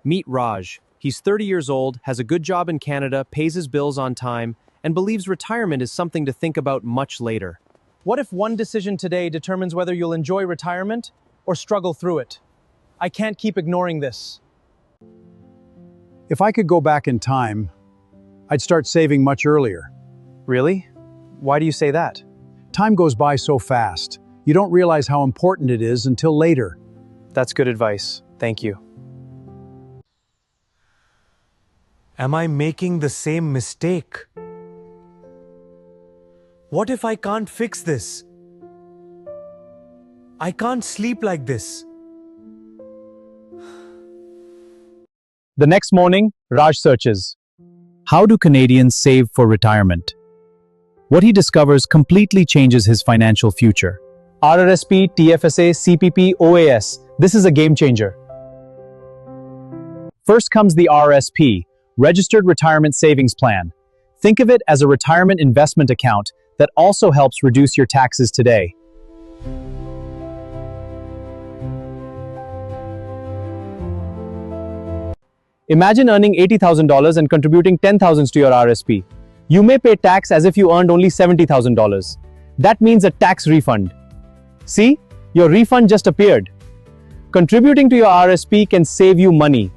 Meet Raj. He's 30 years old, has a good job in Canada, pays his bills on time, and believes retirement is something to think about much later. What if one decision today determines whether you'll enjoy retirement or struggle through it? I can't keep ignoring this. If I could go back in time, I'd start saving much earlier. Really? Why do you say that? Time goes by so fast. You don't realize how important it is until later. That's good advice. Thank you. Am I making the same mistake? What if I can't fix this? I can't sleep like this. The next morning, Raj searches. How do Canadians save for retirement? What he discovers completely changes his financial future. RRSP, TFSA, CPP, OAS. This is a game changer. First comes the RRSP, Registered Retirement Savings Plan. Think of it as a retirement investment account that also helps reduce your taxes today. Imagine earning $80,000 and contributing $10,000 to your RSP. You may pay tax as if you earned only $70,000. That means a tax refund. See, your refund just appeared. Contributing to your RSP can save you money.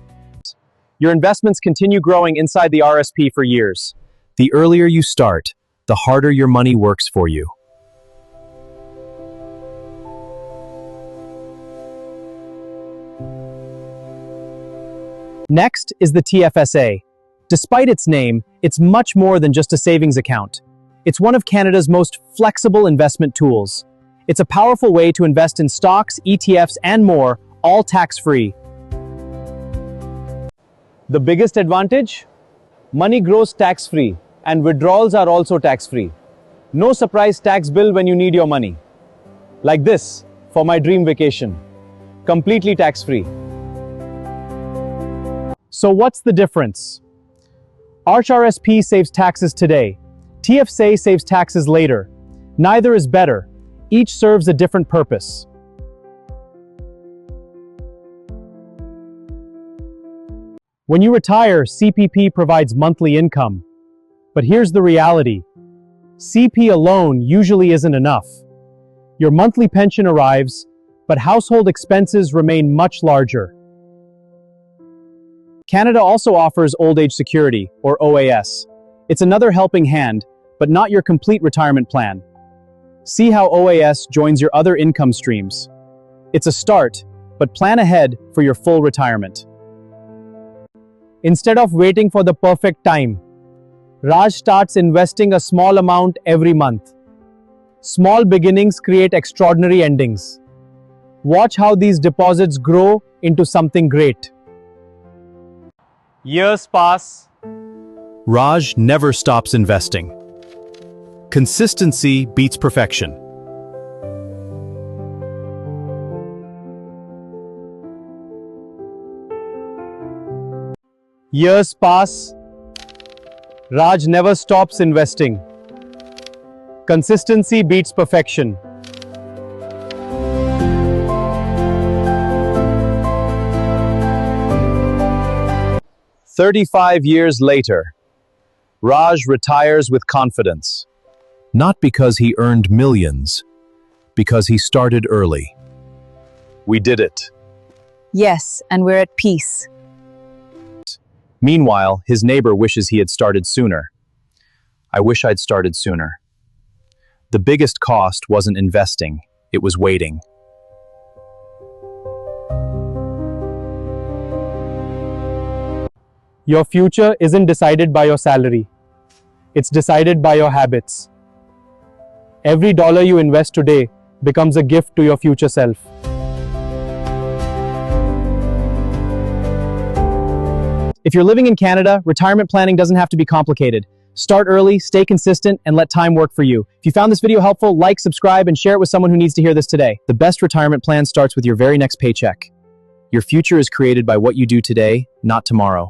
Your investments continue growing inside the RSP for years. The earlier you start, the harder your money works for you. Next is the TFSA. Despite its name, it's much more than just a savings account. It's one of Canada's most flexible investment tools. It's a powerful way to invest in stocks, ETFs, and more, all tax-free. The biggest advantage? Money grows tax-free, and withdrawals are also tax-free. No surprise tax bill when you need your money. Like this, for my dream vacation. Completely tax-free. So what's the difference? Arch RSP saves taxes today. TFSA saves taxes later. Neither is better. Each serves a different purpose. When you retire, CPP provides monthly income. But here's the reality. CP alone usually isn't enough. Your monthly pension arrives, but household expenses remain much larger. Canada also offers Old Age Security, or OAS. It's another helping hand, but not your complete retirement plan. See how OAS joins your other income streams. It's a start, but plan ahead for your full retirement. Instead of waiting for the perfect time, Raj starts investing a small amount every month. Small beginnings create extraordinary endings. Watch how these deposits grow into something great. Years pass. Raj never stops investing. Consistency beats perfection. Years pass. Raj never stops investing. Consistency beats perfection. "35 years later, Raj retires with confidence. Not because he earned millions, because he started early. We did it." Yes, and we're at peace. Meanwhile, his neighbor wishes he had started sooner. I wish I'd started sooner. The biggest cost wasn't investing, it was waiting. Your future isn't decided by your salary. It's decided by your habits. Every dollar you invest today becomes a gift to your future self. If you're living in Canada, retirement planning doesn't have to be complicated. Start early, stay consistent, and let time work for you. If you found this video helpful, like, subscribe, and share it with someone who needs to hear this today. The best retirement plan starts with your very next paycheck. Your future is created by what you do today, not tomorrow.